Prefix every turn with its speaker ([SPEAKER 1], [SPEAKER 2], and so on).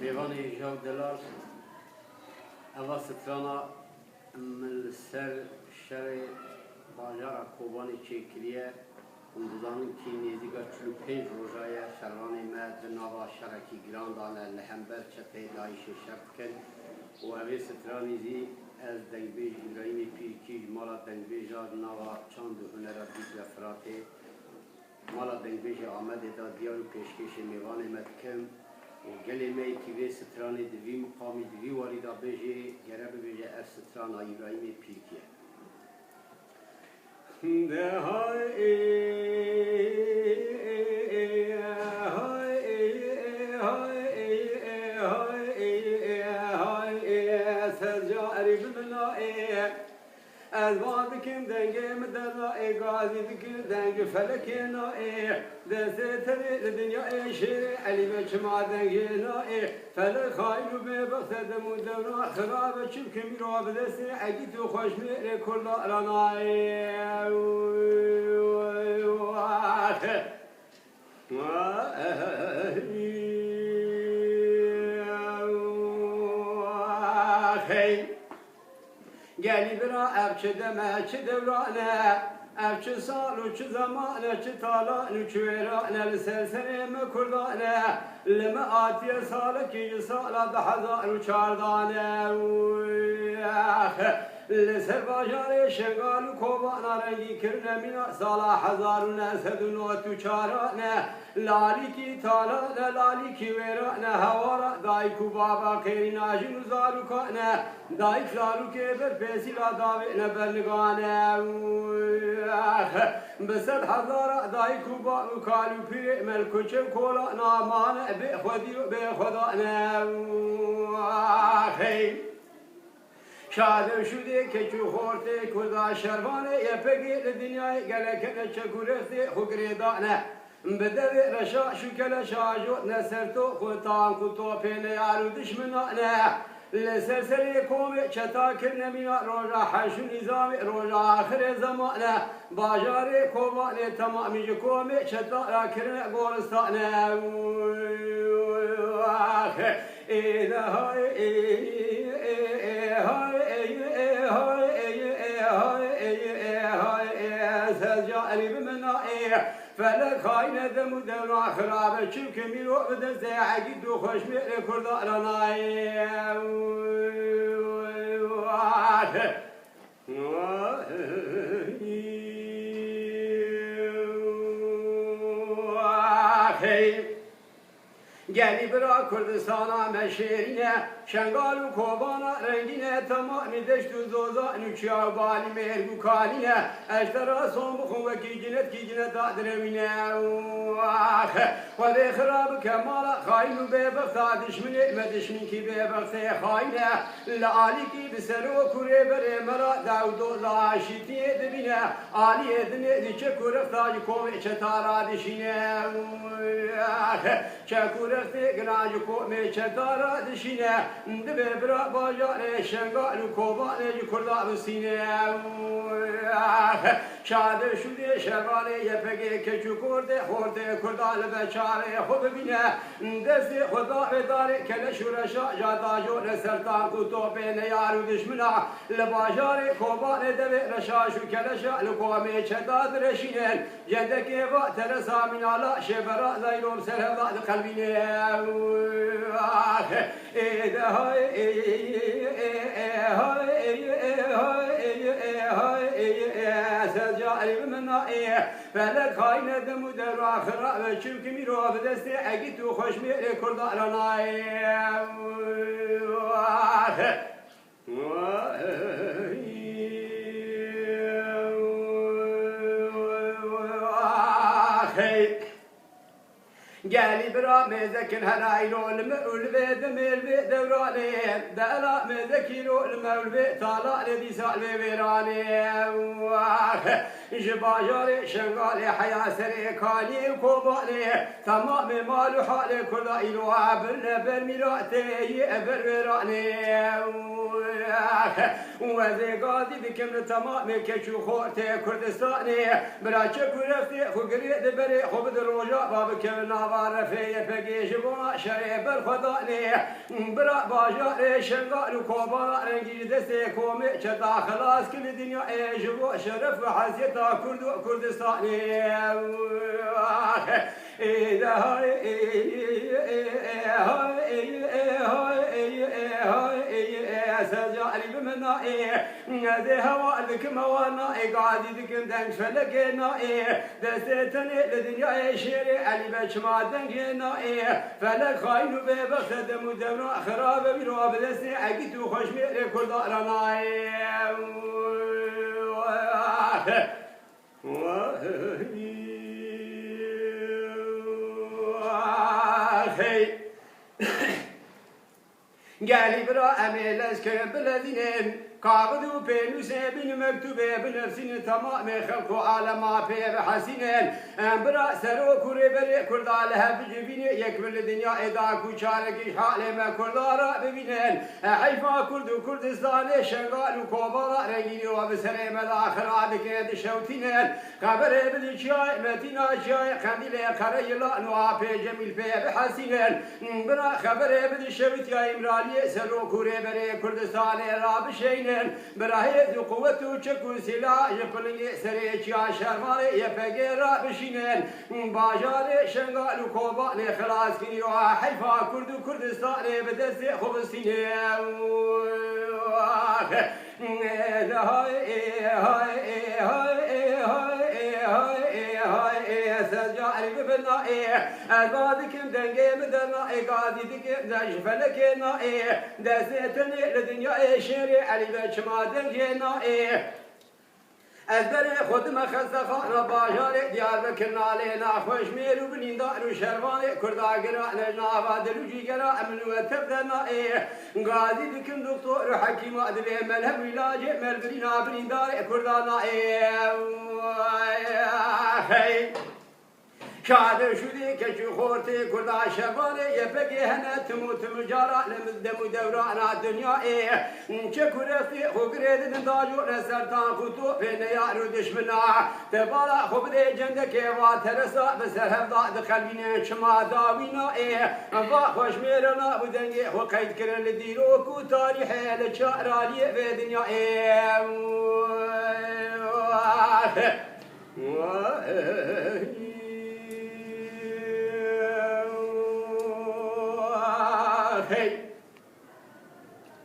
[SPEAKER 1] میوان ژاک دلار اوا سترانا من سر شر باجار کوبانی چکریه اندوزان کی نزدیک 45 روزایه شروان مد نوا شرکی گراندانه لهمبر چته دایش شرط کن و اوی سترانی زی از دنگبیج ابراهیم پیرکیج مالا دنگبیج نوا چند هنرات بیت لفراته مالا دنگبیج آمده دا دیارو پیشکش میوان مدکم و گلی می که وی سترانی دوی مقامی دوی واریدا بیجه گره بیجه از ستران ابراهیم پیرکیه ده از ما بکن دنگ مدرنای گازی بکن دنگ فلک نای دست تری دنیا شیر علی بچما دنگ نای فلک خایلو به بخدمون دورا خراب چوب کمی رو بدست اگی تو خوش میره کل رانای گلی برا افچه دمه چه دورانه افچه سال و چه زمانه چه تالان و چه ویرانه لسلسله مکردانه لما آتی سال که سال 2014 لسر باجار شنگال و کوبانا رنگی کرنه مینا سالا 1994 لالی کی تالانه لالی کی ویرانه هوارا دایکو بابا خیری ناجین و زارو کنه دایک زارو که بر پیسی لا داوی نبرنگانه بسد هزارا دایکو با و کالو پیر ملکو چه کولا نامانه به خودی و به خدا نه شاده شده که چو خورده کدا شروانه یه پگی دنیای گلکنه چکورسته خوگریدانه بده رشا شکل شاجو نسر تو خودتان کتو پینه یارو دشمنانه لسلسله کومه چتا کرنه مینا روژا حشو نظام روژا آخر زمانه باجار کومانه تمامی جو کومه چتا را کرنه گورستانه ایده های فلك خاينة دم ودم خرابة شوف كميلو بدن زاعقي دو خوش ميري كرداناي گلی برا کردستانا مشیرینه شنگال و کوبانا رنگینه تمامی دشت و زوزا نوچیا و بالی مهرگو کالینه اشترا سون بخون و کی جنت دادرمینه و ده خراب کمالا خاین و ببختا دشمنی مدشمن کی ببخته خاینه لعالی کی بسرو کوره بره مرا داودو لاشیتی دبینه آلی ادنه دیچه کورفتا کومه چتارا دشینه چه کورفته گناج کومه چتارا دشینه دبه برا باجاره شنگال و کوبانه جو کردا بسینه شاده شده شروانه یه پگه کچو کرده خورده کردا لبچاره خوب بینه دست خدا بداره کل شورشا جادا جو نسرطان کتو بین یارو دشمنا لباجاره کوبانه دبه رشاشو کلشا لکومه چداد رشینه جندکه با ترسا منالا شبرا زیروم سرهداد قلبینه ایده های سجاری بمنایی فلک خاینه دم و در آخر و چون کمی رو بدسته اگی تو خوش میره کردانای گلی برا مزکن هنای رول مرول به دمل به دورانه دلا مزکی رول مرول به طالع ندی سال به ویرانه جباجار شنگال حیا سر کالی کوبانه تمام مال و حال کردایی رو عبر بر میراته بر ویرانه و زیگادی بکم تمام کشو خورته کردستانه برا چه کرفته خوگرید بره خوب در روژا باب کم نوا برا رفیع پگیش بنا شریف برخدانی برا باجار شنگال و کوبا رنگی دست کومه چه داخلاس کل دنیا ایجبو شرف و حسیتا کرد و کردستانی سجاري بمنا ذي هوا ذك موانا قاعد ذك دنج فلقنا دستني لدنيا شيري علي بش ما دنجنا فلك خاين ببخت دم دمنا خراب برواب دسني عقيت وخش ميري كل دارنا قالي برا أميل أسكر بلدين كاغدو بينوسي بين مكتوبة بنفسين تمام خلقو عالما بي بحسينين برا سرو كوري بري كردا لها بجبيني يكبر الدنيا إدا كوشارك حالي ما كردارا ببينين حيفا كردو كردستاني شنغال وكوبالا رنجيني وبسري مدى خرابك يد شوتينين كبري بدي شاي متينا شاي خنديلي خري لا نوا بي جميل بي بحسينين برا خبري بدي شوت يا إمرالي سرو كوري بري كردستاني رابشين براهي قوته تشكو سلاح يقلني سريش يا شرمالي يفقيرا بشينين باجاري شنغال وكوباني خلاص كني وحيفا كردو كردستاني بدستي خبستيني سجاري ببنا أزادكم دنجي مدنا قادي دكم داش فلكنا دستني لدنيا شيري علي بش ما دنجينا أزدري خدمة خزخانة باجاري ديار بكرنا علينا خوش ميرو بنيندار وشرواني كردا قراء نجنافا دلوجي قراء من وتبدنا قادي دكم دكتور حكيم أدبي ملهم ولاجي ملبرينا بنيندار كردانا شاد شدي كشو خورتي كردا شباني يبقي هنا تموت مجارة لمدم دورانا الدنيا شكرتي خقريد نداجو لسرطان خطو بين يارو دشمنا تبالا خبدي جندك واترسا بسرهم ضاد خلبين شما داوينا خوش ميرنا بدنجي وقيد كرن لديروكو تاريخي لشعرالي في دنيا